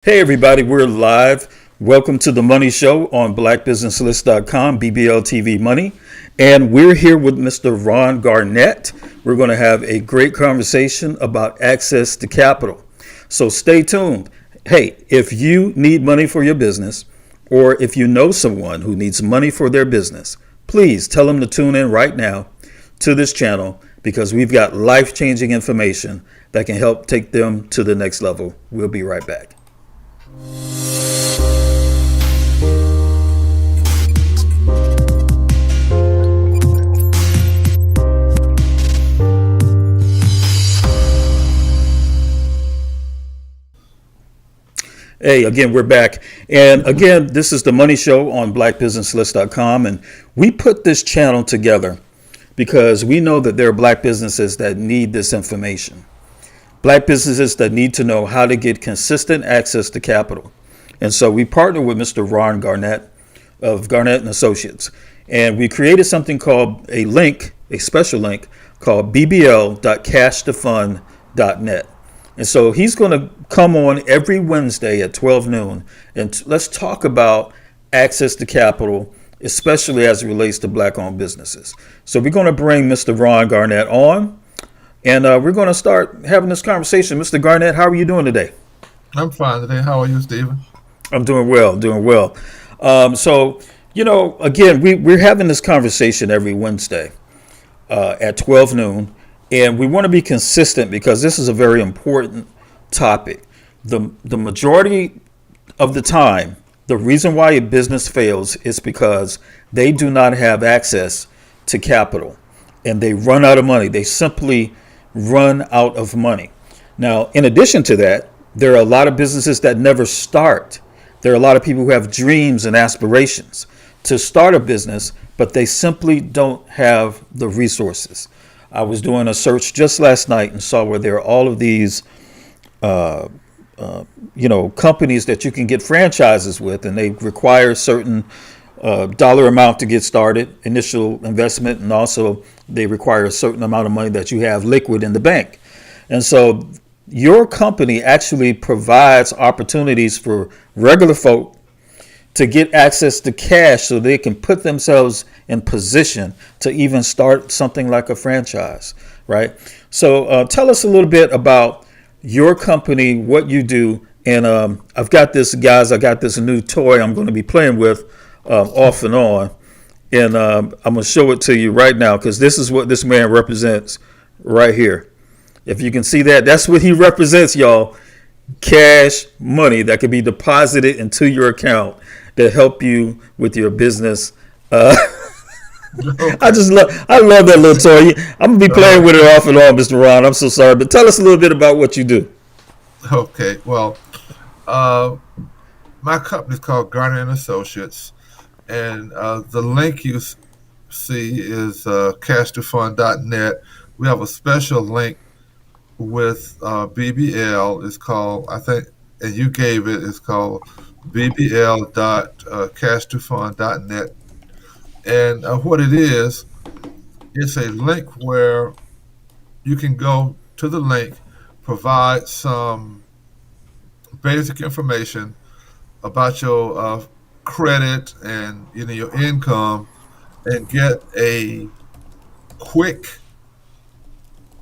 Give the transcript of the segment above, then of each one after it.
Hey everybody, we're live. Welcome to the Money Show on BlackBusinessList.com, BBLTV Money. And we're here with Mr. Ron Garnett. We're going to have a great conversation about access to capital. So stay tuned. Hey, if you need money for your business, or if you know someone who needs money for their business, please tell them to tune in right now to this channel because we've got life-changing information that can help take them to the next level. We'll be right back. Hey, again, we're back. And again, this is the Money Show on BlackBusinessList.com. And we put this channel together because we know that there are Black businesses that need this information. Black businesses that need to know how to get consistent access to capital. And so we partner with Mr. Ron Garnett of Garnett and Associates. And we created something called a link, a special link called BBL.cashtofund.net. And so he's going to come on every Wednesday at 12 noon and let's talk about access to capital, especially as it relates to Black-owned businesses. So we're going to bring Mr. Ron Garnett on and we're going to start having this conversation. Mr. Garnett, how are you doing today? I'm fine today. How are you, Stephen? I'm doing well, doing well. So, again, we're having this conversation every Wednesday at 12 noon. And we want to be consistent because this is a very important topic. The majority of the time, the reason why a business fails is because they do not have access to capital and they run out of money. They simply run out of money. Now, in addition to that, there are a lot of businesses that never start. There are a lot of people who have dreams and aspirations to start a business, but they simply don't have the resources. I was doing a search just last night and saw where there are all of these, companies that you can get franchises with, and they require a certain dollar amount to get started, initial investment, and also they require a certain amount of money that you have liquid in the bank. And so your company actually provides opportunities for regular folk to get access to cash so they can put themselves in position to even start something like a franchise, right? So tell us a little bit about your company, what you do. And I've got this, guys, I got this new toy I'm going to be playing with off and on. And I'm going to show it to you right now because this is what this man represents right here. If you can see that, that's what he represents, y'all. Cash money that can be deposited into your account to help you with your business. I love that little toy. I'm gonna be playing with it off and on, Mr. Ron. I'm so sorry, but tell us a little bit about what you do. Okay, well, my company is called Garnett and Associates, and the link you see is cashtofund.net. We have a special link with BBL. It's called, I think, and you gave it. It's called BBL.cashtofund.net. And what it is, it's a link where you can go to the link, provide some basic information about your credit and your income, and get a quick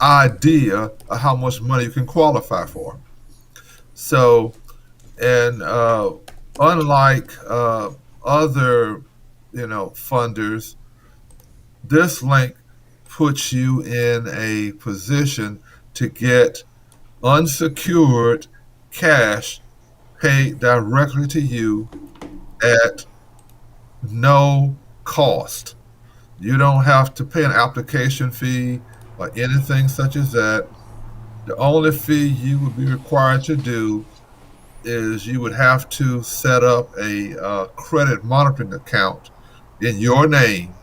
idea of how much money you can qualify for. So, and unlike other funders, this link puts you in a position to get unsecured cash paid directly to you at no cost. You don't have to pay an application fee or anything such as that. The only fee you would be required to do is you would have to set up a credit monitoring account in your name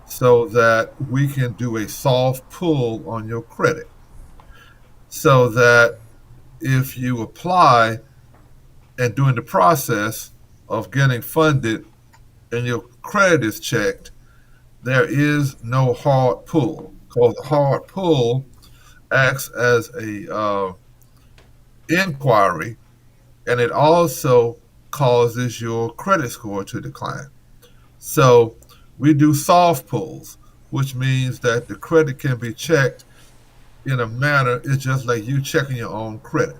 so that we can do a soft pull on your credit, so that if you apply and during the process of getting funded and your credit is checked, there is no hard pull, because the hard pull acts as a inquiry and it also causes your credit score to decline. So we do soft pulls, which means that the credit can be checked in a manner, it's just like you checking your own credit.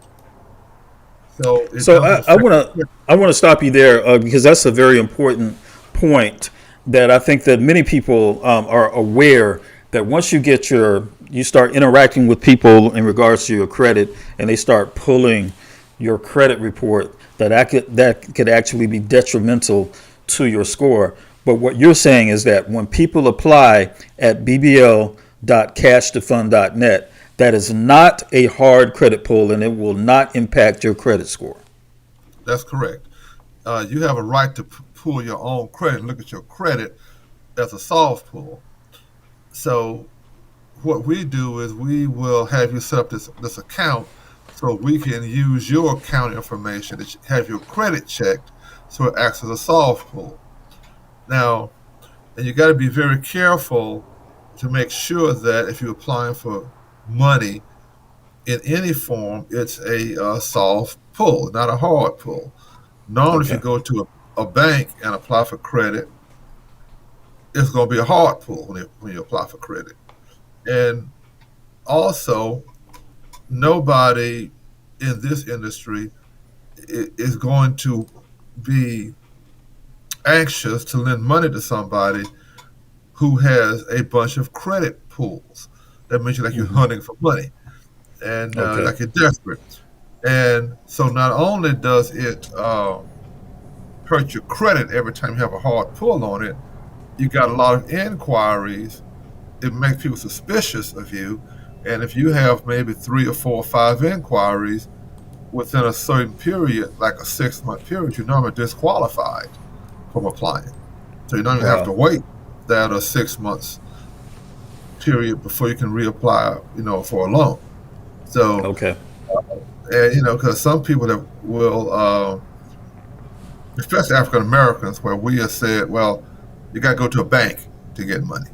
So it So doesn't I affect want to the I want to stop you there because that's a very important point that I think that many people are aware that once you start interacting with people in regards to your credit and they start pulling your credit report that could actually be detrimental to your score. But what you're saying is that when people apply at bbl.cashtofund.net, that is not a hard credit pull and it will not impact your credit score. That's correct. You have a right to pull your own credit, look at your credit as a soft pull. So what we do is we will have you set up this account so we can use your account information to have your credit checked so it acts as a soft pull. Now, and you got to be very careful to make sure that if you're applying for money in any form, it's a soft pull, not a hard pull. Normally, if you Okay. go to a bank and apply for credit, it's going to be a hard pull when you apply for credit. And also, nobody in this industry is going to be anxious to lend money to somebody who has a bunch of credit pulls. That means you're like you're Hmm. hunting for money and Okay. like you're desperate. And so not only does it hurt your credit every time you have a hard pull on it, you got a lot of inquiries. It makes people suspicious of you. And if you have maybe 3 or 4 or 5 inquiries within a certain period, like a 6 month period, you're normally disqualified from applying. So you don't even have to Wow. wait that 6 months period before you can reapply, for a loan. So, Okay. and because some people that will, especially African Americans, where we have said, well, you got to go to a bank to get money.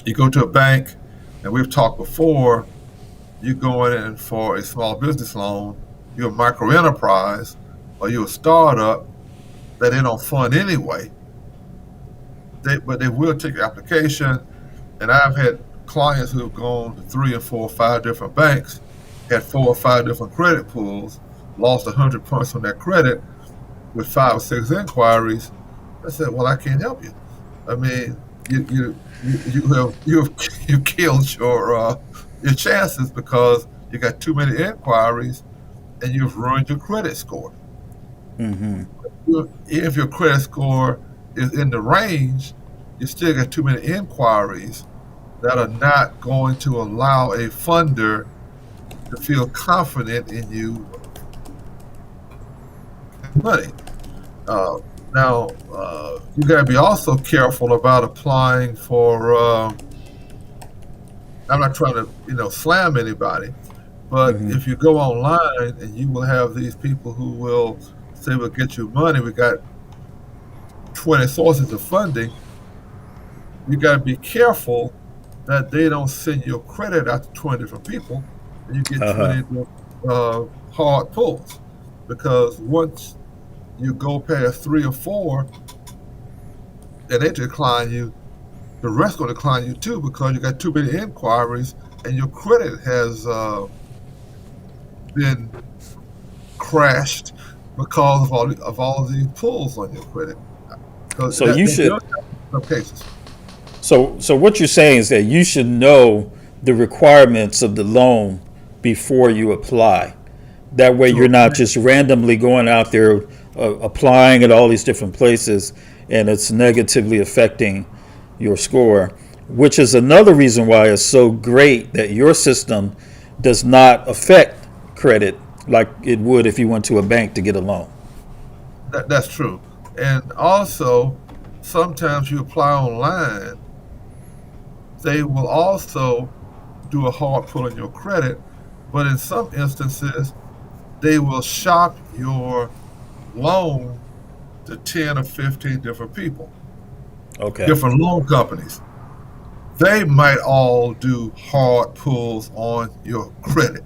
You go to a bank, and we've talked before, you going in for a small business loan, you're a micro enterprise, or you're a startup that they don't fund anyway. But they will take your application. And I've had clients who have gone to 3 and 4 or 5 different banks, had 4 or 5 different credit pools, lost 100 points on their credit with 5 or 6 inquiries. I said, "Well, I can't help you. I mean, you have you killed your chances because you got too many inquiries and you've ruined your credit score. Hmm. If your credit score is in the range, you still got too many inquiries that are not going to allow a funder to feel confident in you money. Uh, now, you got to be also careful about applying for. I'm not trying to, slam anybody, but Hmm. if you go online and you will have these people who will say, "We'll get you money. We got 20 sources of funding." You got to be careful that they don't send your credit out to 20 different people and you get Uh-huh. 20 hard pulls. Because once you go past 3 or 4 and they decline you, the rest going to decline you too because you got too many inquiries and your credit has been crashed because of all of these pulls on your credit. Because So that, you that should does happen in some cases. so what you're saying is that you should know the requirements of the loan before you apply. That way To you're not apply, just randomly going out there applying at all these different places and it's negatively affecting your score, which is another reason why it's so great that your system does not affect credit like it would if you went to a bank to get a loan. that's true. And also, sometimes you apply online, they will also do a hard pull on your credit, but in some instances, they will shop your loan to 10 or 15 different people, Okay. different loan companies. They might all do hard pulls on your credit.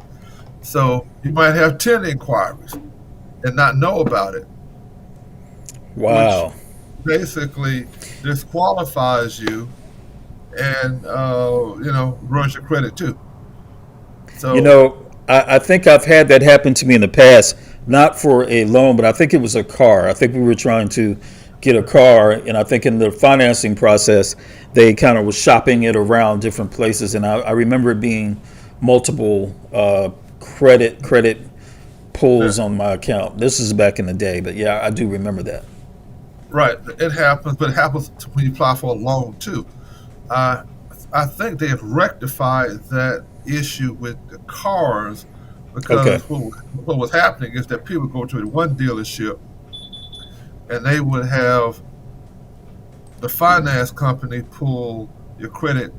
So you might have 10 inquiries. and not know about it, which Wow. basically disqualifies you and ruins your credit too. You So know, I think I've had that happen to me in the past, not for a loan, but I think it was a car. I think we were trying to get a car, and I think in the financing process, they kind of was shopping it around different places, and I remember it being multiple credit yeah, pulls on my account. This is back in the day, but yeah, I do remember that. right, it happens, but it happens when you apply for a loan too. I I think they have rectified that issue with the cars Okay. because what was happening is that people would go to one dealership and they would have the finance company pull your credit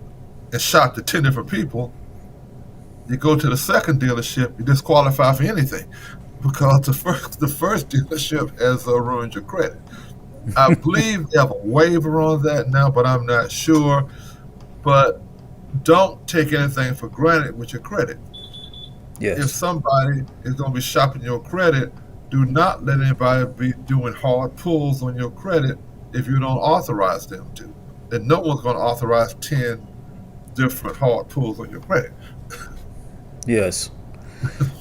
and shop to 10 different people. You go to the second dealership, you disqualify for anything because the first dealership has ruined your credit. I believe they have a waiver on that now, but I'm not sure. But don't take anything for granted with your credit. If Yes. somebody is going to be shopping your credit, do not let anybody be doing hard pulls on your credit if you don't authorize them to. And no one's going to authorize 10 different hard pulls on your credit. Yes.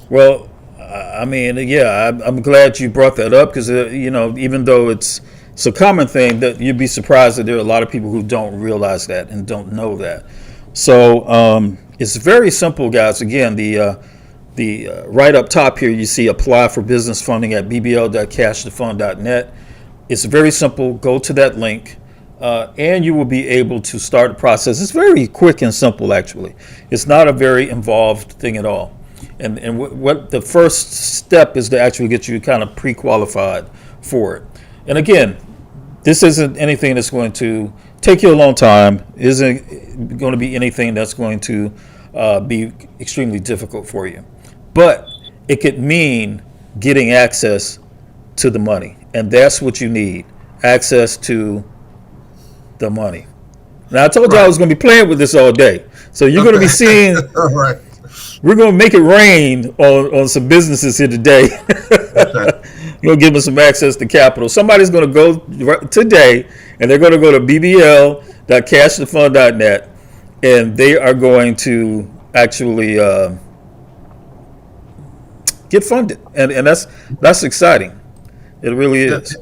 Well, I mean, yeah, I'm glad you brought that up because even though it's a common thing, that you'd be surprised that there are a lot of people who don't realize that and don't know that. So it's very simple, guys. Again, the right up top here, you see apply for business funding at bbl.cashthefund.net. It's very simple. Go to that link, and you will be able to start the process. It's very quick and simple, actually. It's not a very involved thing at all. And what the first step is to actually get you kind of pre-qualified for it. And again, this isn't anything that's going to take you a long time. Isn't going to be anything that's going to be extremely difficult for you. But it could mean getting access to the money, and that's what you need: access to the money. Now I told you I Right. was going to be playing with this all day, so you're going to be Okay. seeing. All right. We're going to make it rain on some businesses here today. Okay. You'll give us some access to capital. Somebody's going to go today, and they're going to go to bbl.cashthefund.net, and they are going to actually get funded, and that's exciting. It really Yeah. is.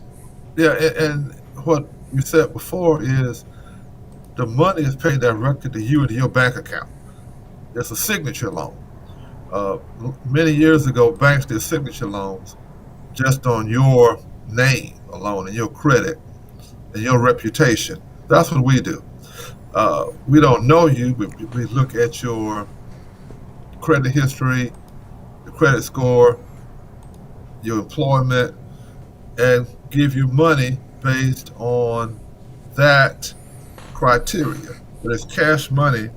Yeah. And what you said before is the money is paid directly to you into your bank account. It's a signature loan. Uh, Many years ago, banks did signature loans just on your name alone and your credit and your reputation. That's what we do. We don't know you. We look at your credit history, your credit score, your employment, and give you money based on that criteria. But it's cash money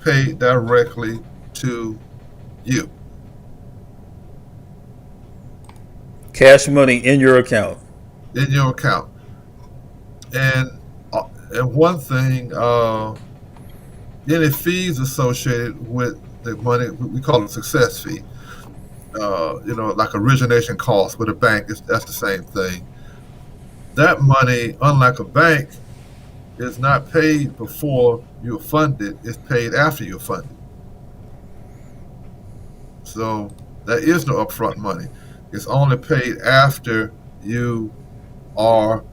paid directly to you Cash money in your account. in your account. And and one thing, any fees associated with the money, we call it success fee. Like origination costs with a bank, that's the same thing. That money, unlike a bank, is not paid before you're funded. It's paid after you're funded. So there is no upfront money. It's only paid after you are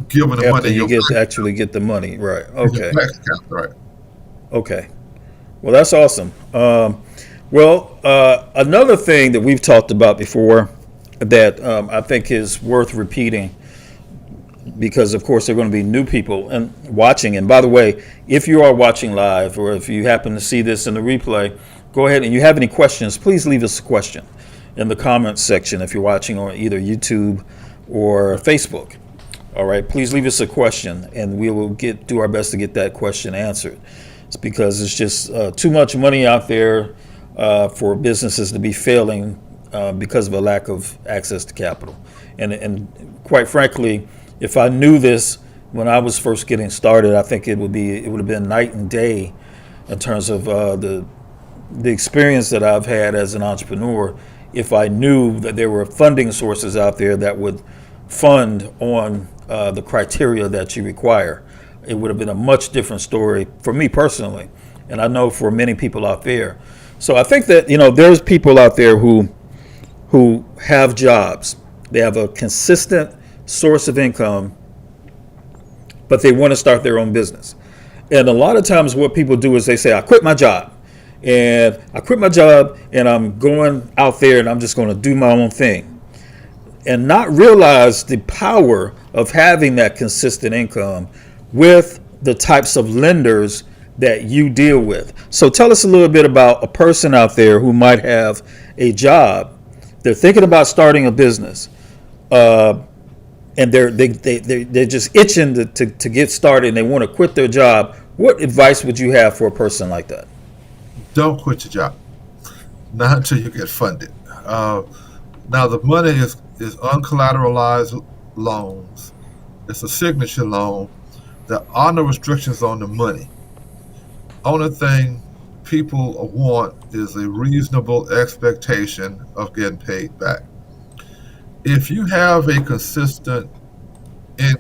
given the After money in you your get to actually get the money, right? Okay. bank account, right? Okay. Well, that's awesome. Another thing that we've talked about before that I think is worth repeating, because of course there are going to be new people and watching. And by the way, if you are watching live or if you happen to see this in the replay, go ahead and you have any questions, please leave us a question in the comments section if you're watching on either YouTube or Facebook. All right, please leave us a question and we will do our best to get that question answered. It's because it's just too much money out there for businesses to be failing because of a lack of access to capital. And quite frankly, if I knew this when I was first getting started, I think it would have been night and day in terms of the experience that I've had as an entrepreneur if I knew that there were funding sources out there that would fund on the criteria that you require. It would have been a much different story for me personally, and I know for many people out there. So I think that there's people out there who have jobs. They have a consistent source of income, but they want to start their own business. And a lot of times what people do is they say, I quit my job. And I'm going out there and I'm just going to do my own thing. And not realize the power of having that consistent income with the types of lenders that you deal with. So tell us a little bit about a person out there who might have a job. They're thinking about starting a business. And they're just itching to get started and they want to quit their job. What advice would you have for a person like that? Don't quit your job. Not until you get funded. Now the money is uncollateralized loans. It's a signature loan. There are no restrictions on the money. Only thing people want is a reasonable expectation of getting paid back. If you have a consistent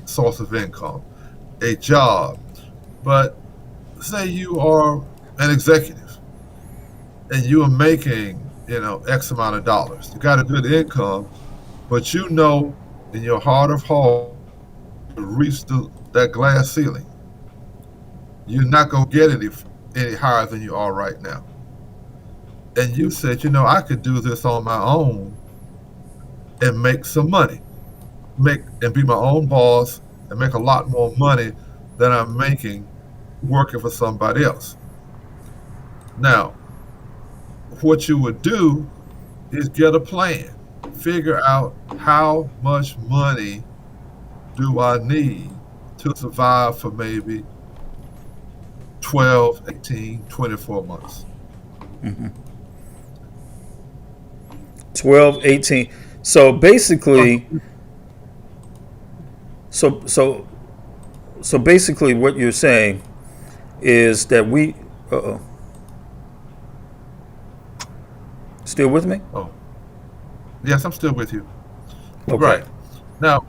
source of income, a job, but say you are an executive and you are making, X amount of dollars, you got a good income, but in your heart of hearts, to reach that glass ceiling, you're not going to get any higher than you are right now. And you said, I could do this on my own and make some money, and be my own boss and make a lot more money than I'm making working for somebody else. Now, what you would do is get a plan. Figure out how much money do I need to survive for maybe 12, 18, 24 months. Mm-hmm. 12, 18. So basically, so basically what you're saying is that still with me? Oh, yes, I'm still with you. Okay. Right. Now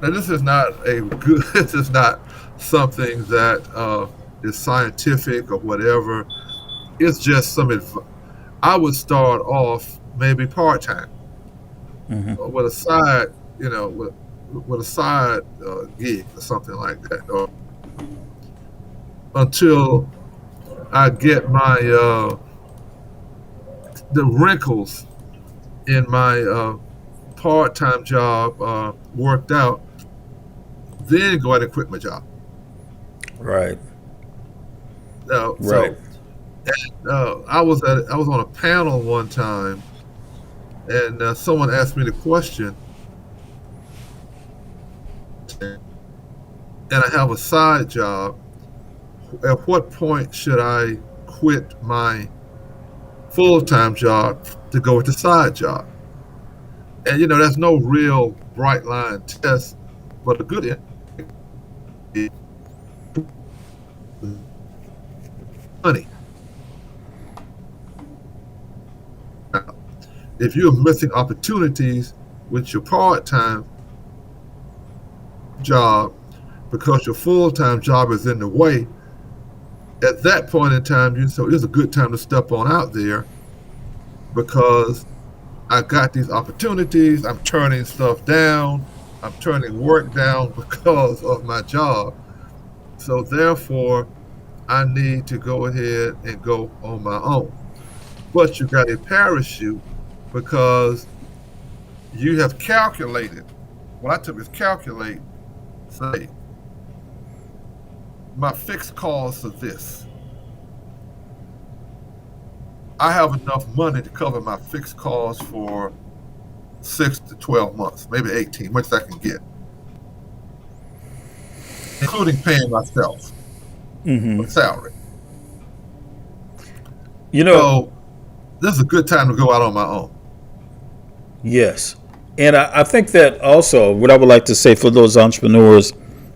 this is not this is not something that is scientific or whatever. It's just some advice. I would start off maybe part-time. Mm-hmm. With a side, with a side gig or something like that, or until I get my the wrinkles in my part-time job worked out, then go ahead and quit my job. Right. Right. So, I was on a panel one time, and someone asked me the question, and I have a side job. At what point should I quit my full-time job to go with the side job? And there's no real bright line test, but a good money. If you're missing opportunities with your part-time job because your full-time job is in the way, at that point in time, so it's a good time to step on out there, because I got these opportunities. I'm turning stuff down. I'm turning work down because of my job. So therefore, I need to go ahead and go on my own. But you got a parachute, because you have calculated. What I took is calculate, say, my fixed costs are this. I have enough money to cover my fixed costs for 6 to 12 months, maybe 18, much as I can get, including paying myself a salary. So this is a good time to go out on my own. Yes. And I think that also what I would like to say for those entrepreneurs,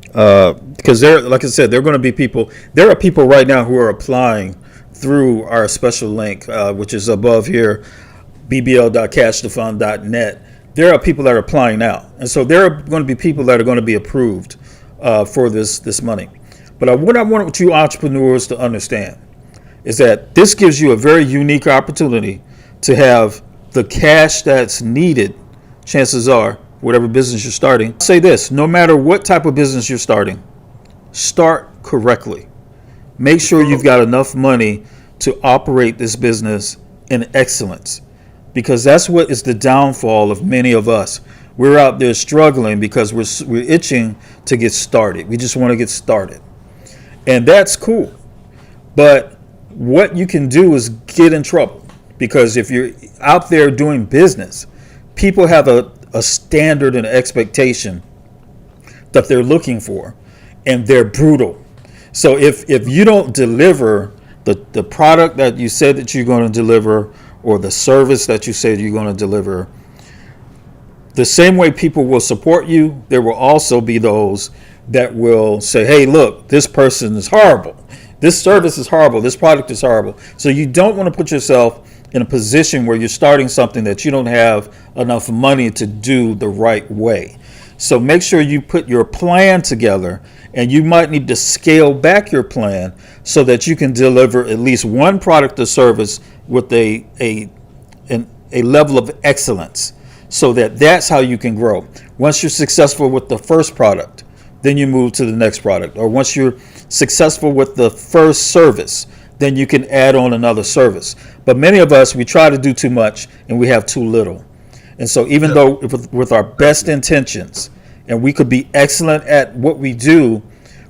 because like I said, there are going to be people, there are people right now who are applying through our special link, which is above here. BBL.cashthefund.net, there are people that are applying now. And so there are going to be people that are going to be approved for this money. But what I want you entrepreneurs to understand is that this gives you a very unique opportunity to have the cash that's needed, chances are, whatever business you're starting. I'll say this, no matter what type of business you're starting, start correctly. Make sure you've got enough money to operate this business in excellence, because that's what is the downfall of many of us. We're out there struggling because we're itching to get started. We just want to get started. And that's cool. But what you can do is get in trouble, because if you're out there doing business, people have a standard and expectation that they're looking for, and they're brutal. So if you don't deliver the product that you said that you're going to deliver, or the service that you said you're going to deliver, the same way people will support you, there will also be those that will say, hey, look, this person is horrible. This service is horrible. This product is horrible. So you don't want to put yourself in a position where you're starting something that you don't have enough money to do the right way. So make sure you put your plan together, and you might need to scale back your plan so that you can deliver at least one product or service with a level of excellence, so that's how you can grow. Once you're successful with the first product, then you move to the next product. Or once you're successful with the first service, then you can add on another service. But many of us, we try to do too much and we have too little. And so even though with our best intentions, and we could be excellent at what we do,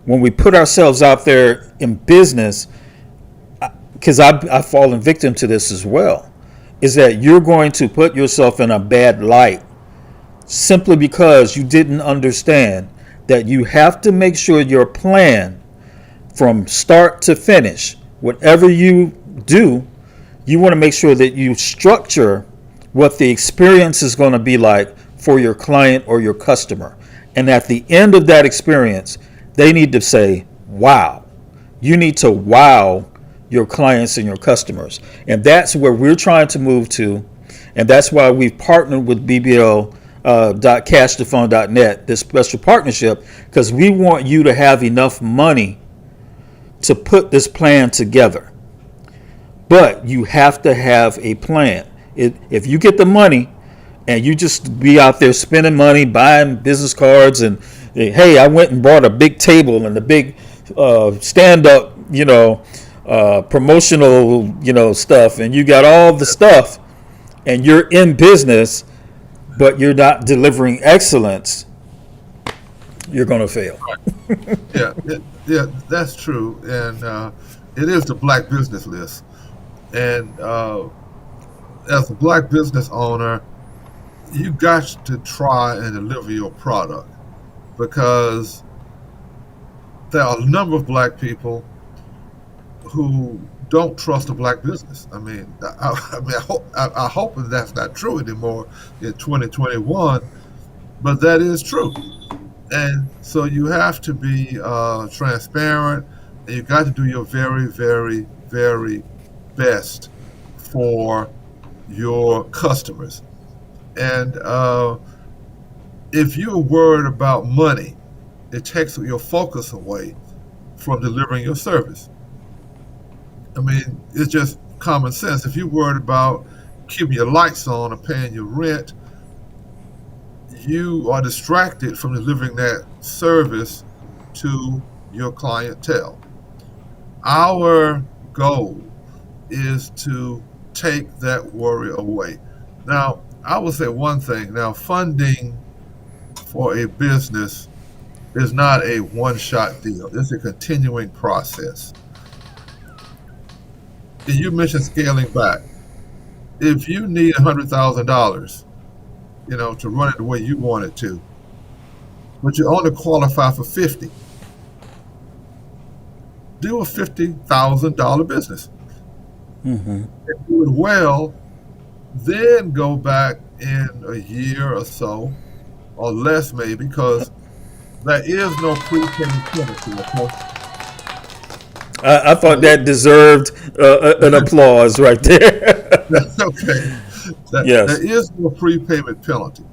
when we put ourselves out there in business, because I've fallen victim to this as well, is that you're going to put yourself in a bad light simply because you didn't understand that you have to make sure your plan from start to finish, whatever you do, you want to make sure that you structure what the experience is going to be like for your client or your customer. And at the end of that experience, they need to say, wow. You need to wow your clients and your customers. And that's where we're trying to move to. And that's why we've partnered with BBL.cashthefund.net, this special partnership, because we want you to have enough money to put this plan together. But you have to have a plan. If you get the money and you just be out there spending money, buying business cards, and hey, I went and bought a big table and a big stand-up, promotional, stuff, and you got all the stuff, and you're in business, but you're not delivering excellence, you're going to fail. Yeah, that's true, and it is the Black Business List. And as a Black business owner, you got to try and deliver your product, because there are a number of Black people who don't trust a Black business. I hope that that's not true anymore in 2021, but that is true. And so you have to be transparent, and you got to do your very, very, very best for your customers. And if you're worried about money, it takes your focus away from delivering your service. I mean, it's just common sense. If you're worried about keeping your lights on or paying your rent, you are distracted from delivering that service to your clientele. Our goal is to take that worry away. Now, I will say one thing. Now, funding for a business is not a one-shot deal. It's a continuing process. And you mentioned scaling back. If you need $100,000, to run it the way you want it to, but you only qualify for 50, do a $50,000 business. Mm-hmm. If you do it well, then go back in a year or so, or less maybe, because there is no prepaid penalty. Okay? I thought that deserved an applause right there. That's okay. There Yes. is no prepayment penalty.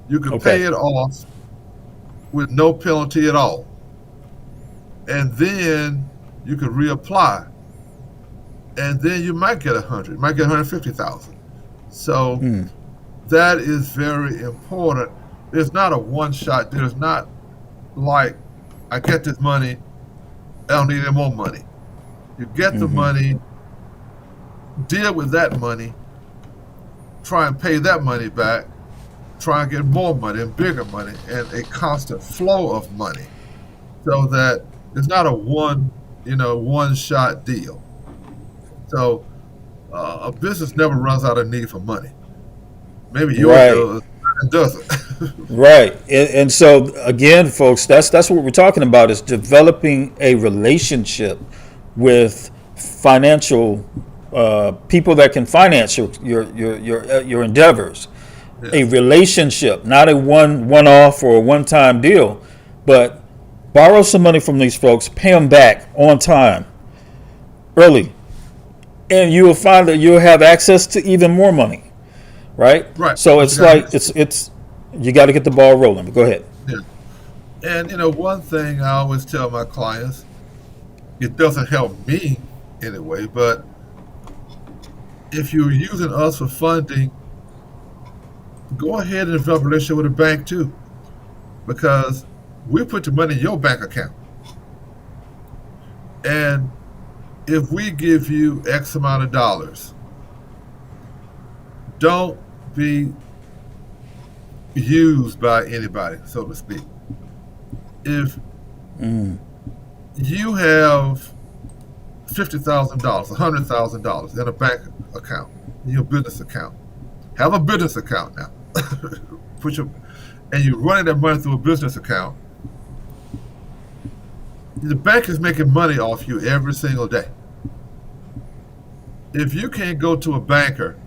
You can pay Okay. it off with no penalty at all, and then you can reapply, and then you might get 100, you might get 150,000. So Mm. that is very important. It's not a one shot. There's not like I get this money, I don't need any more money. You get the Hmm. money, deal with that money, try and pay that money back, try and get more money and bigger money and a constant flow of money so that it's not a one shot deal. So a business never runs out of need for money. Maybe yours Right. does, it doesn't. Right. And so again, folks, that's what we're talking about is developing a relationship with financial people that can finance your endeavors. Yeah, A relationship, not a one off or a one time deal, but borrow some money from these folks, pay them back on time, early, and you will find that you'll have access to even more money. Right. right. So But you it's got to like get it's you got to get the ball rolling. But go ahead. yeah. And one thing I always tell my clients, it doesn't help me anyway, but if you're using us for funding, go ahead and develop a relationship with a bank too, because we put the money in your bank account, and if we give you X amount of dollars, don't be used by anybody, so to speak. If Mm. you have $50,000, $100,000 in a bank account, in your business account, have a business account now. And you're running that money through a business account. The bank is making money off you every single day. If you can't go to a banker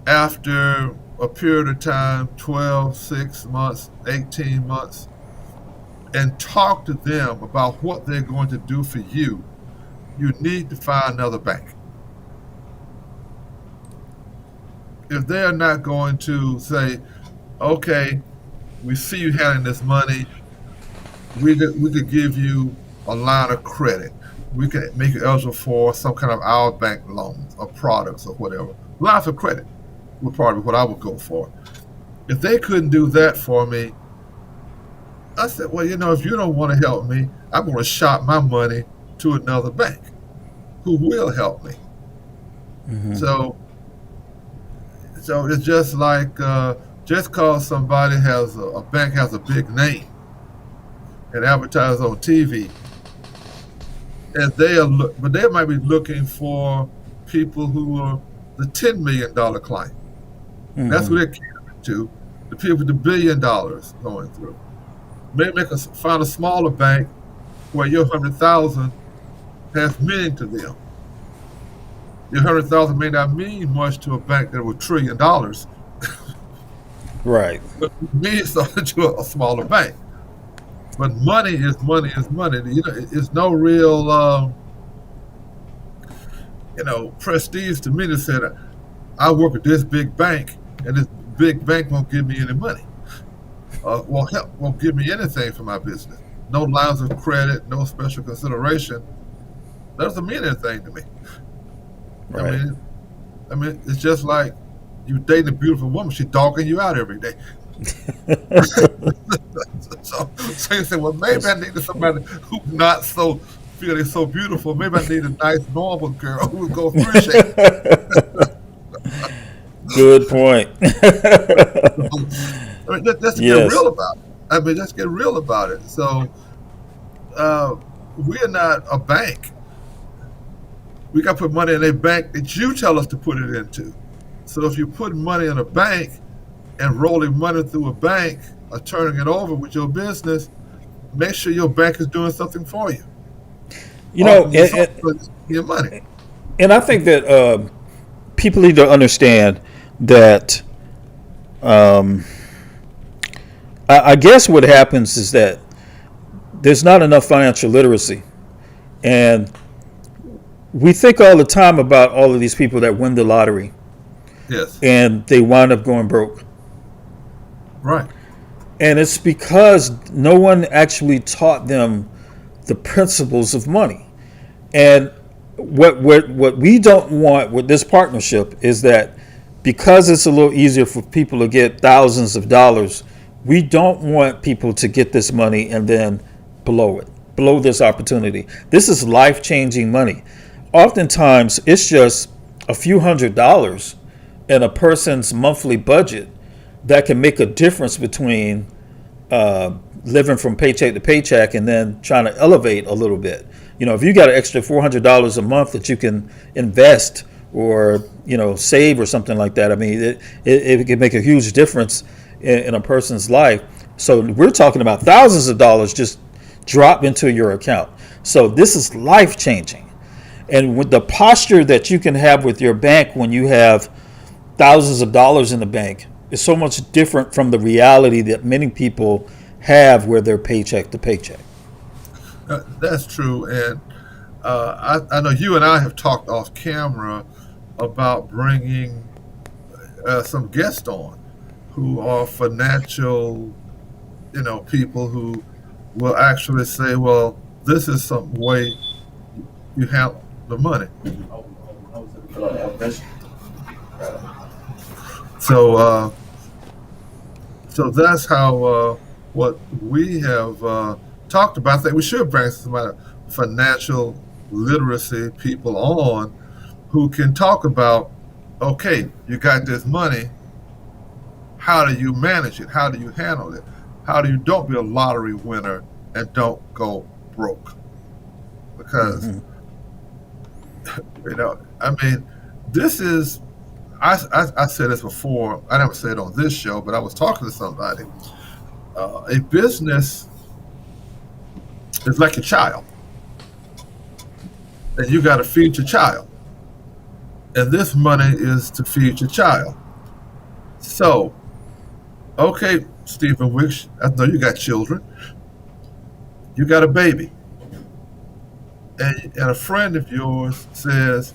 after a period of time, 12, 6 months, 18 months, and talk to them about what they're going to do for you, you need to find another bank. If they're not going to say, okay, we see you having this money, we could give you a line of credit. We could make you eligible for some kind of our bank loans or products or whatever. Lines of credit would probably be what I would go for. If they couldn't do that for me, I said, well, if you don't want to help me, I'm going to shop my money to another bank who will help me. Hmm. So, so it's just like just because somebody has a bank has a big name and advertise on TV, and but they might be looking for people who are the $10 million client. That's Hmm. what they're catering to, the people with the $1 billion going through. Maybe find a smaller bank where your 100,000 has meaning to them. Your 100,000 may not mean much to a bank that was $1 trillion, Right. but it means something to a smaller bank. But money is money is money. It's no real prestige to me to say that I work at this big bank and this big bank won't give me any money. Won't give me anything for my business. No lines of credit, no special consideration. That doesn't mean anything to me. I Right. mean, it's just like you dating a beautiful woman. She dogging you out every day. So you say, well, maybe I needed somebody who's not so feeling so beautiful. Maybe I need a nice, normal girl who's going to appreciate Good point. it. Just to get Yes. real about it. Just get real about it. So uh, we're not a bank. We got to put money in a bank that you tell us to put it into. So if you put money in a bank and rolling money through a bank or turning it over with your business, make sure your bank is doing something for you, You know, offering you something for your money. and I think that people need to understand that I guess what happens is that there's not enough financial literacy. And we think all the time about all of these people that win the lottery Yes. and they wind up going broke. Right. And it's because no one actually taught them the principles of money. And what we don't want with this partnership is that because it's a little easier for people to get thousands of dollars, we don't want people to get this money and then blow it, blow this opportunity. This is life changing money. Oftentimes, it's just a few $100s in a person's monthly budget that can make a difference between living from paycheck to paycheck and then trying to elevate a little bit. You know, if you got an extra $400 a month that you can invest or save or something like that, I mean, it can make a huge difference in a person's life. So we're talking about thousands of dollars just drop into your account. So this is life changing. And with the posture that you can have with your bank when you have thousands of dollars in the bank is so much different from the reality that many people have where they're paycheck to paycheck. That's true. And I know you and I have talked off camera about bringing some guests on who are financial, people who will actually say, well, this is some way you handle the money. So, so that's how what we have talked about. I think we should bring some financial literacy people on who can talk about, okay, you got this money. How do you manage it? How do you handle it? How do you don't be a lottery winner and don't go broke? Because, I mean, this is, I said this before. I never said it on this show, but I was talking to somebody. A business is like a child, and you got to feed your child. And this money is to feed your child. So, okay, Stephen Wicks, I know you got children. You got a baby. And a friend of yours says,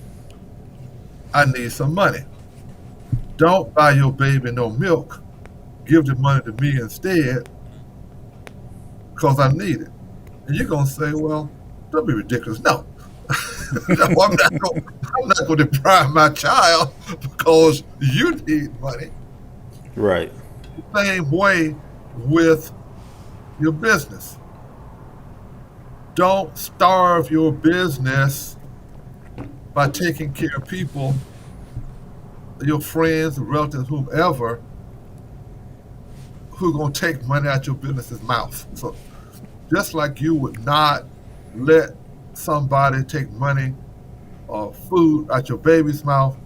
I need some money. Don't buy your baby no milk. Give the money to me instead because I need it. And you're going to say, well, don't be ridiculous. No. No, I'm not going to deprive my child because you need money. Right. Same way with your business. Don't starve your business by taking care of people, your friends, relatives, whomever, who are going to take money out your business's mouth. So just like you would not let somebody take money or food out your baby's mouth,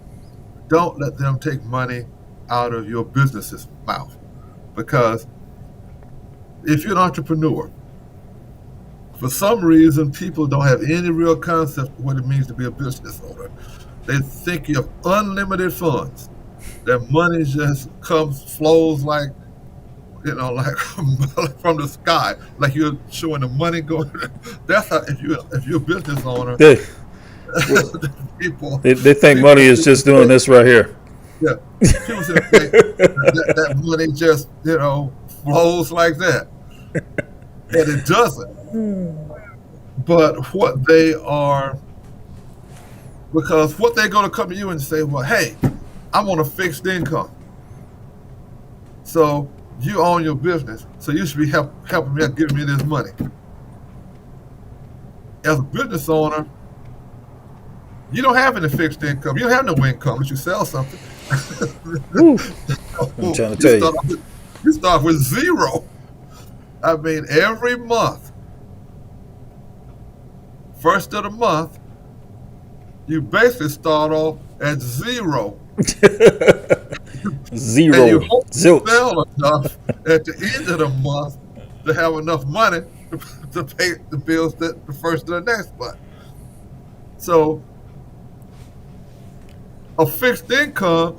don't let them take money out of your business's mouth. Because if you're an entrepreneur, for some reason, people don't have any real concept of what it means to be a business owner. They think you have unlimited funds. That money just flows like from the sky, like you're showing the money going. That's how if you're a business owner, people They think money is just doing this right here. Yeah, people think that money just flows like that, and it doesn't. But what they're going to come to you and say, well, hey, I'm on a fixed income, so you own your business, so you should be helping me out, giving me this money. As a business owner, you don't have any fixed income. You don't have no income unless you sell something. I'm trying to tell you. You start with zero. I mean, every month, first of the month, you basically start off at zero. Zero. And you hope to Zilch. sell enough at the end of the month to have enough money to pay the bills the first of the next month. So a fixed income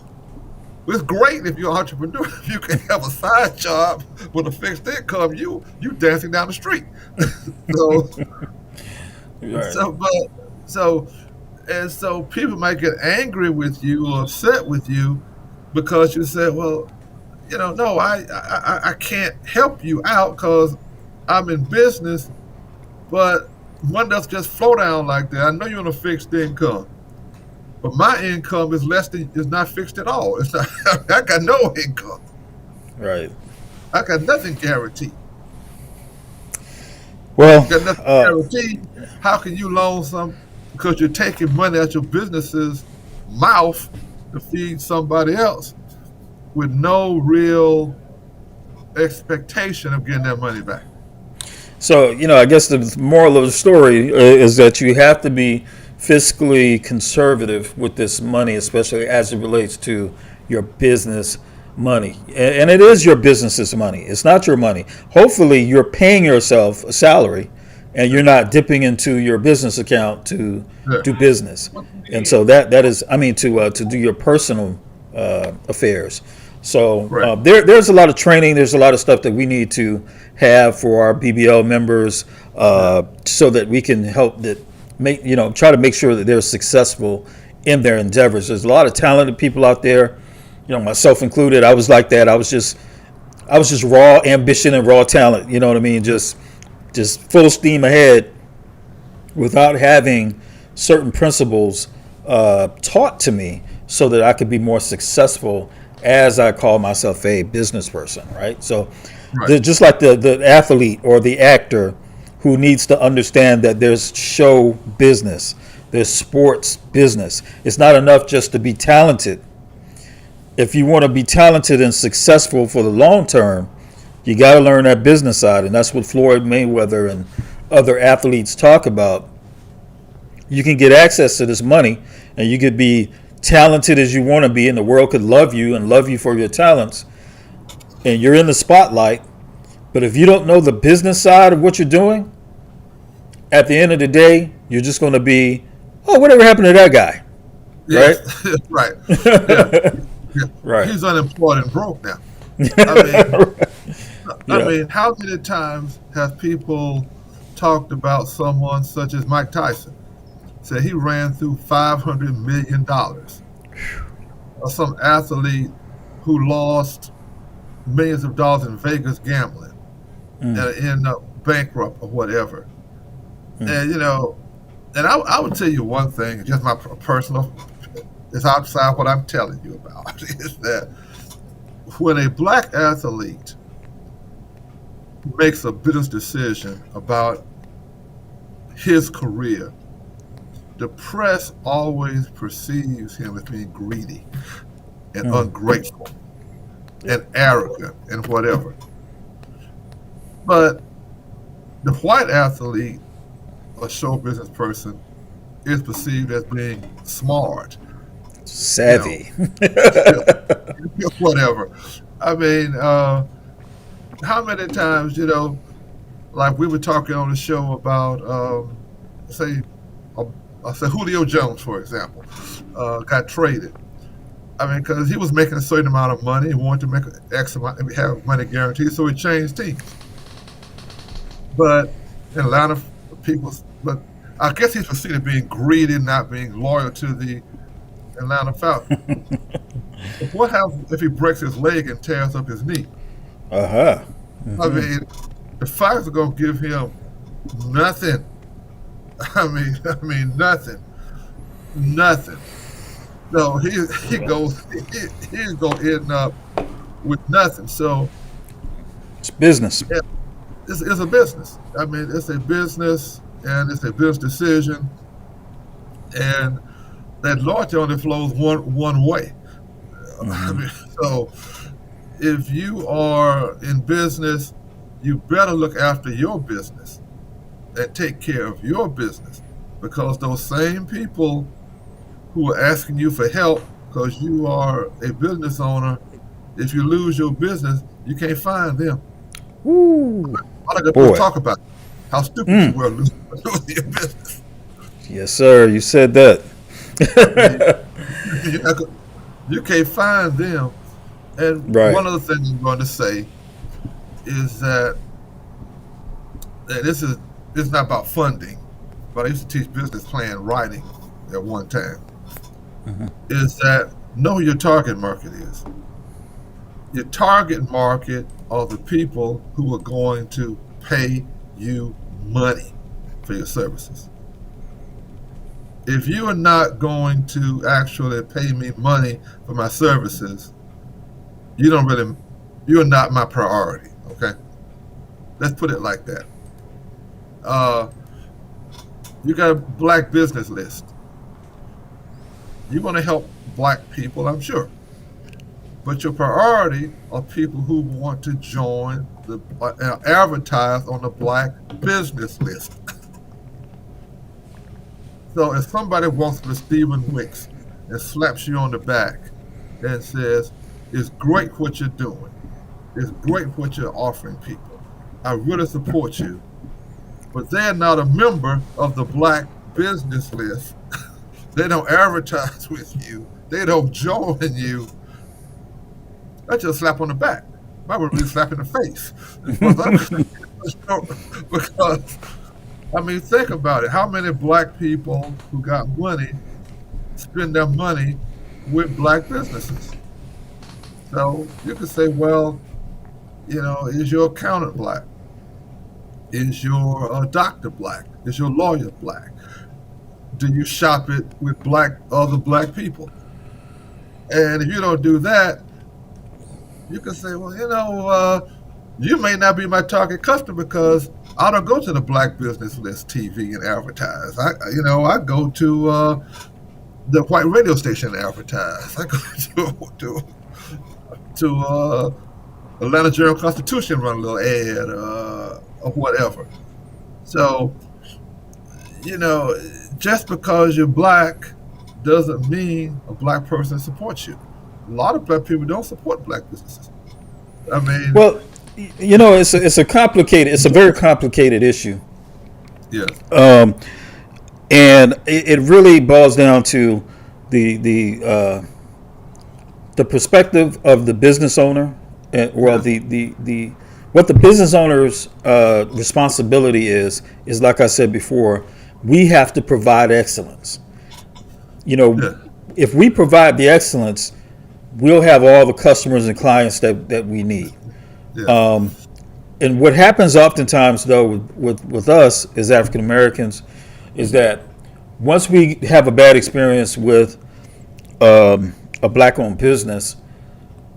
is great if you're an entrepreneur. If you can have a side job with a fixed income, you dancing down the street. So people might get angry with you or upset with you because you said, well, no, I can't help you out because I'm in business, but one doesn't just flow down like that. I know you're on a fixed income, but my income is not fixed at all. It's not. I got no income. Right. I got nothing guaranteed. Well, Got nothing guaranteed. How can you loan some because you're taking money out your business's mouth to feed somebody else with no real expectation of getting that money back? so, I guess the moral of the story is that you have to be fiscally conservative with this money, especially as it relates to your business money. And it is your business's money. It's not your money. Hopefully, you're paying yourself a salary and you're not dipping into your business account to Yeah. do business. And so that is, I mean, to do your personal affairs. So Right. there's a lot of training. There's a lot of stuff that we need to have for our BBL members, so that we can help that try to make sure that they're successful in their endeavors. There's a lot of talented people out there, myself included. I was like that. I was just raw ambition and raw talent. You know what I mean? Just full steam ahead without having certain principles taught to me so that I could be more successful as I call myself a business person, right? So Right. just like the athlete or the actor who needs to understand that there's show business, there's sports business. It's not enough just to be talented. If you want to be talented and successful for the long term, you got to learn that business side. And that's what Floyd Mayweather and other athletes talk about. You can get access to this money and you could be talented as you want to be, and the world could love you and love you for your talents. And you're in the spotlight. But if you don't know the business side of what you're doing, at the end of the day, you're just going to be, oh, whatever happened to that guy? Right? Yes. Right. Yeah. Yeah. Right. He's unemployed and broke now. I mean, Yeah. how many times have people talked about someone such as Mike Tyson? Said he ran through $500 million, or some athlete who lost millions of dollars in Vegas gambling and ended up bankrupt or whatever. And I would tell you one thing, just my personal, it's outside what I'm telling you about, is that when a black athlete makes a business decision about his career, the press always perceives him as being greedy and ungrateful and arrogant and whatever. But the white athlete, a show business person, is perceived as being smart, Savvy. whatever. I mean, how many times, like we were talking on the show about, say, I say Julio Jones, for example, got traded. I mean, because he was making a certain amount of money, he wanted to make X amount, have money guaranteed, so he changed teams. But in Atlanta, but I guess he's perceived as being greedy, not being loyal to the Atlanta Falcons. But what happens if he breaks his leg and tears up his knee? Uh-huh. I mean, the Falcons are going to give him nothing. I mean nothing. So he's going to end up with nothing. So It's business. yeah, it's a business. I mean, it's a business, and it's a business decision, and that loyalty only flows one way. I mean, so if you are in business, you better look after your business and take care of your business, because those same people who are asking you for help because you are a business owner, if you lose your business, you can't find them. Woo. All I got to Boy. talk about how stupid you were losing your business. Yes, sir. You said that. You can't find them. And Right. one other thing I'm going to say is that it's not about funding, but I used to teach business plan writing at one time. Is that know who your target market is. Your target market are the people who are going to pay you money for your services. If you are not going to actually pay me money for my services, you don't really, you're not my priority. Okay, let's put it like that. Uh, you got a black business list. You want to help black people, I'm sure, but your priority are people who want to join the advertise on the black business list. So if somebody walks with Stephen Wicks and slaps you on the back and says, "It's great what you're doing. It's great what you're offering people. I really support you," but they're not a member of the black business list. They don't advertise with you. They don't join you. That's just a slap on the back. That would be a slap in the face. Because, I mean, think about it. How many black people who got money spend their money with black businesses? So you could say, well, is your accountant black? Is your doctor black? Is your lawyer black? Do you shop it with other black people? And if you don't do that, you can say, well, you may not be my target customer because I don't go to the Black Business List TV and advertise. I go to the white radio station and advertise. I go to Atlanta Journal Constitution, run a little ad or whatever. So, just because you're black doesn't mean a black person supports you. A lot of black people don't support black businesses. I mean, Well, it's a very complicated issue, yeah, and it really boils down to the the uh, the perspective of the business owner, and well, yes, the what the business owner's responsibility is like I said before, we have to provide excellence. You know, yeah, if we provide the excellence, we'll have all the customers and clients that we need. yeah, And what happens oftentimes, though, with us as African Americans, is that once we have a bad experience with a black-owned business,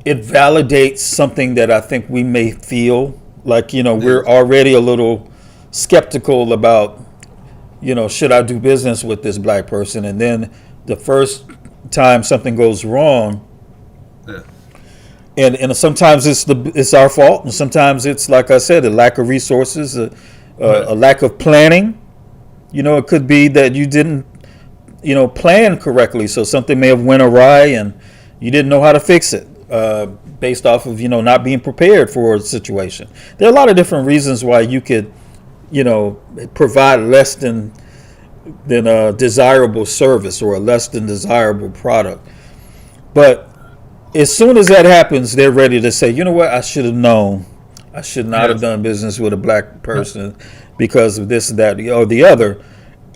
it validates something that I think we may feel like, we're yes, already a little skeptical about, should I do business with this black person? And then the first time something goes wrong, yeah, and sometimes it's our fault, and sometimes it's, like I said, a lack of resources, right, a lack of planning. It could be that you didn't, plan correctly, so something may have went awry, and you didn't know how to fix it, based off of not being prepared for a situation. There are a lot of different reasons why you could, provide less than a desirable service or a less than desirable product, but as soon as that happens, they're ready to say, you know what, I should have known. I should not have yes, done business with a black right, person because of this, that, or the other.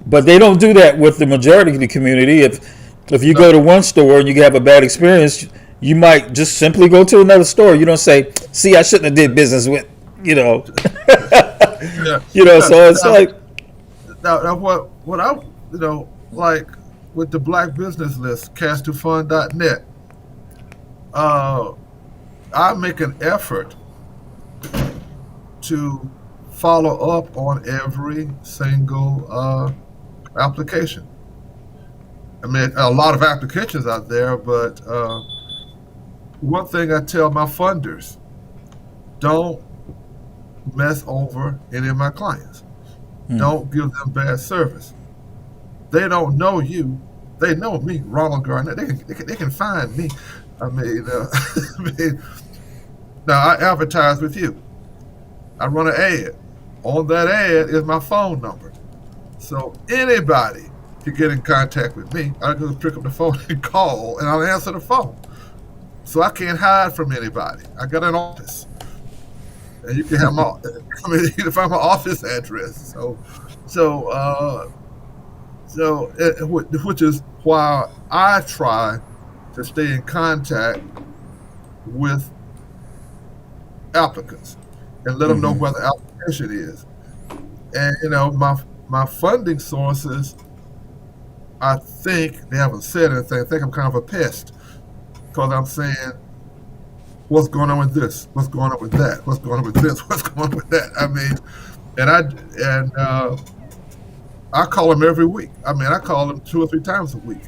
But they don't do that with the majority of the community. If you go no, to one store and you have a bad experience, you might just simply go to another store. You don't say, see, I shouldn't have did business with, you know. yeah. So it's Now, like, now what I like with the Black Business List, cash2fund.net, uh, I make an effort to follow up on every single application. I mean, a lot of applications out there, but one thing I tell my funders: don't mess over any of my clients. Don't give them bad service. They don't know you. They know me, Ronald Garnett. They can find me. I mean, I mean, now I advertise with you. I run an ad. On that ad is my phone number. So anybody can get in contact with me. I just pick up the phone and call, and I'll answer the phone. So I can't hide from anybody. I got an office, and you can have my. I mean, you can find my office address. So, which is why I try to stay in contact with applicants and let them know Mm-hmm. where the application is. And my funding sources, I think they haven't said anything. I think I'm kind of a pest because I'm saying, what's going on with this? What's going on with that? What's going on with this? What's going on with that? I mean, and I call them every week. I mean, I call them 2 or 3 times a week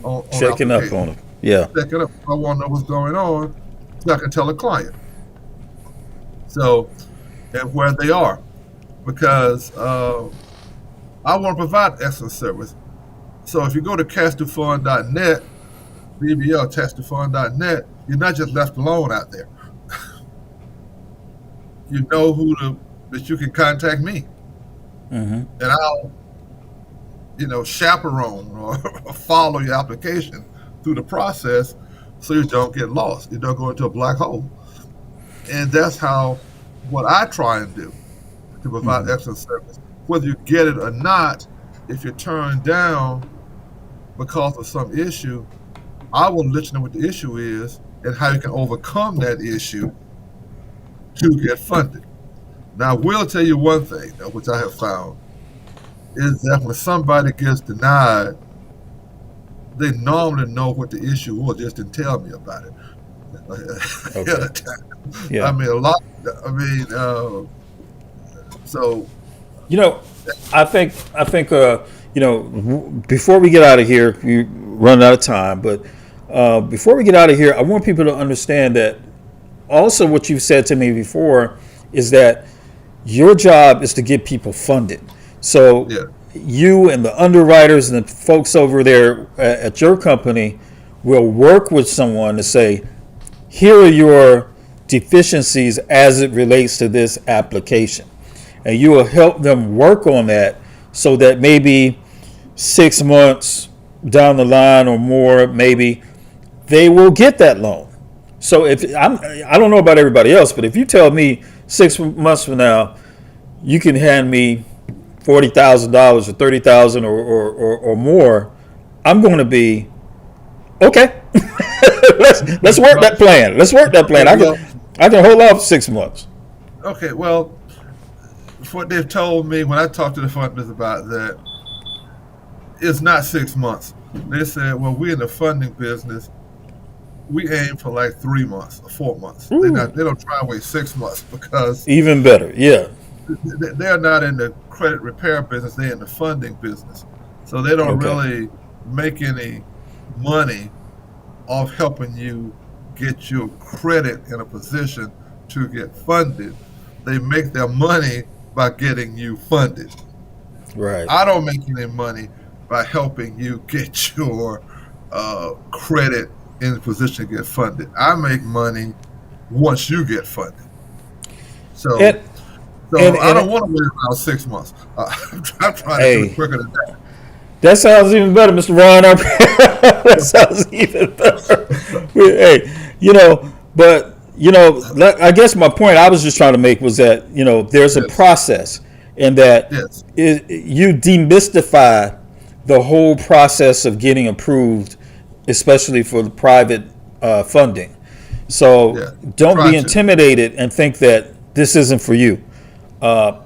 on Checking up application. on them. Yeah. Checking up. I want to know what's going on so I can tell a client. So, and where they are. Because I want to provide excellent service. So if you go to cash2fund.net, BBL you're not just left alone out there. You know that you can contact me, Mm-hmm. and I'll chaperone or follow your application through the process so you don't get lost. You don't go into a black hole. And that's what I try and do to provide Mm-hmm. excellent service. Whether you get it or not, if you're turned down because of some issue, I will let you know what the issue is and how you can overcome that issue to get funded. Now, I will tell you one thing, though, which I have found, is that when somebody gets denied, they normally know what the issue was, just didn't tell me about it. Ahead Okay. of time. I Yeah. mean, a lot. I mean, so You know, I think before we get out of here, we run out of time, but before we get out of here, I want people to understand that also what you've said to me before is that your job is to get people funded. So yeah, you and the underwriters and the folks over there at your company will work with someone to say, here are your deficiencies as it relates to this application. And you will help them work on that so that maybe 6 months down the line or more, maybe they will get that loan. So I don't know about everybody else, but if you tell me 6 months from now, you can hand me $40,000 or 30,000 or more, I'm going to be okay. let's work that plan. Let's work that okay, plan. I can well, I can hold off 6 months. okay, well, what they've told me when I talked to the funders about that, it's not 6 months. They said, well, we're in the funding business. We aim for like 3 months or 4 months. Ooh, They don't try and wait 6 months because even better. Yeah. they're not in the credit repair business. They're in the funding business. So they don't Okay. really make any money off helping you get your credit in a position to get funded. They make their money by getting you funded. Right. I don't make any money by helping you get your credit in a position to get funded. I make money once you get funded. So, And so and I don't and want to wait around 6 months. I'm trying to do it hey, quicker than that. that sounds even better, Mr. Ron. That sounds even better. Hey, but I guess my point I was just trying to make was that there's a Yes, process, and that yes, you demystify the whole process of getting approved, especially for the private funding. So yeah. don't Try be to. intimidated and think that this isn't for you,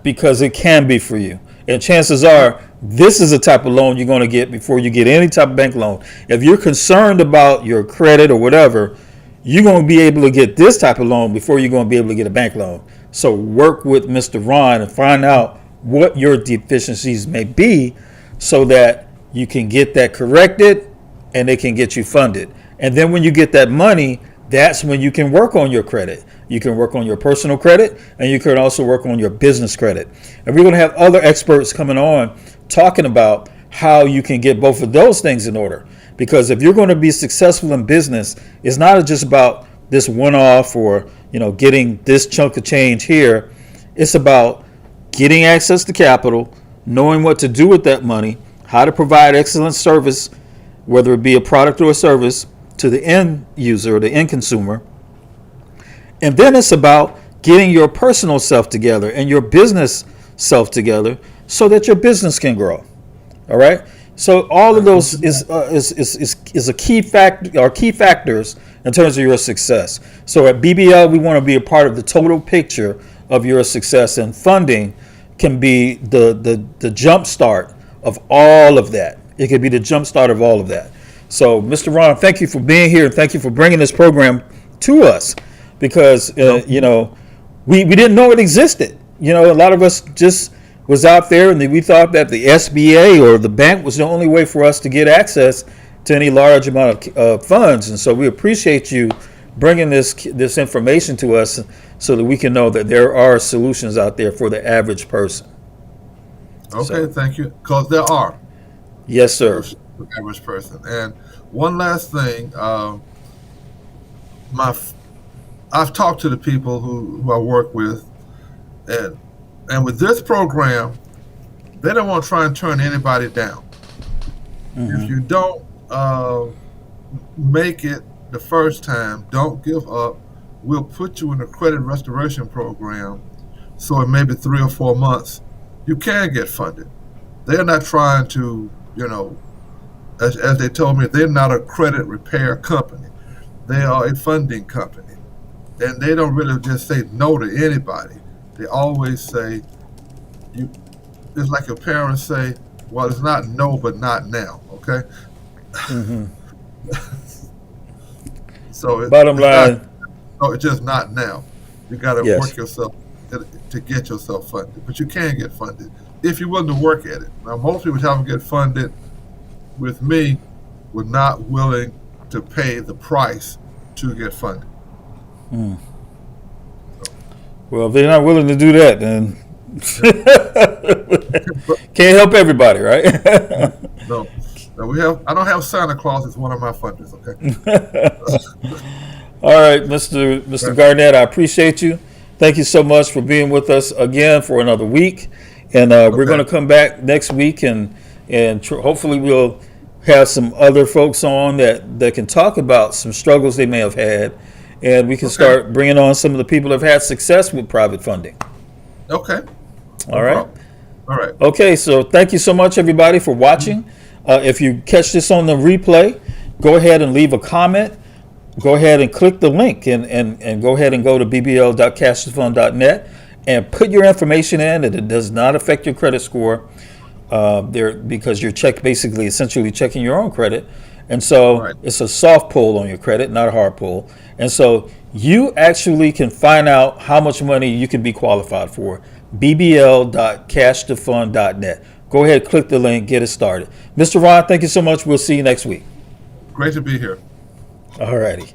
because it can be for you. And chances are, this is the type of loan you're going to get before you get any type of bank loan. If you're concerned about your credit or whatever, you're going to be able to get this type of loan before you're going to be able to get a bank loan. So work with Mr. Ron and find out what your deficiencies may be so that you can get that corrected and they can get you funded. And then when you get that money, that's when you can work on your credit. You can work on your personal credit, and you can also work on your business credit. And we're going to have other experts coming on talking about how you can get both of those things in order. Because if you're going to be successful in business, it's not just about this one-off or getting this chunk of change here. It's about getting access to capital, knowing what to do with that money, how to provide excellent service, whether it be a product or a service, to the end user or the end consumer. And then it's about getting your personal self together and your business self together so that your business can grow. All right. So all of those is a key fact or key factors in terms of your success. So at BBL, we want to be a part of the total picture of your success, and funding can be the jump start of all of that. It could be the jump start of all of that. So, Mr. Ron, thank you for being here, and thank you for bringing this program to us, because we didn't know it existed. A lot of us just was out there, and we thought that the SBA or the bank was the only way for us to get access to any large amount of funds. And so we appreciate you bringing this information to us so that we can know that there are solutions out there for the average person. Okay, So, thank you. Because there are. yes, sir. For the average person. And one last thing, I've talked to the people who I work with, and with this program, they don't want to try and turn anybody down. If you don't make it the first time, don't give up. We'll put you in a credit restoration program, so in maybe 3 or 4 months, you can get funded. They're not trying to, as they told me, they're not a credit repair company. They are a funding company. And they don't really just say no to anybody. They always say, it's like your parents say, well, it's not no, but not now, okay? So Bottom line, it's just not now. You got to yes. work yourself to get yourself funded. But you can get funded if you're willing to work at it. Now, most people haven't get funded with me were not willing to pay the price to get funded. Well, if they're not willing to do that, then can't help everybody, right? No, I don't have Santa Claus as one of my funders, okay? All right, Mr. Garnett, I appreciate you. Thank you so much for being with us again for another week. And we're going to come back next week, and hopefully we'll have some other folks on that can talk about some struggles they may have had, and we can start bringing on some of the people that have had success with private funding. Okay. All right. All right. Okay, so thank you so much, everybody, for watching. If you catch this on the replay, go ahead and leave a comment. Go ahead and click the link and go ahead and go to bbl.cashthefund.net and put your information in. And it does not affect your credit score because you're essentially checking your own credit. And so it's a soft pull on your credit, not a hard pull. And so you actually can find out how much money you can be qualified for. bbl.cashthefund.net. Go ahead, click the link, get it started. Mr. Ron, thank you so much. We'll see you next week. Great to be here. All righty.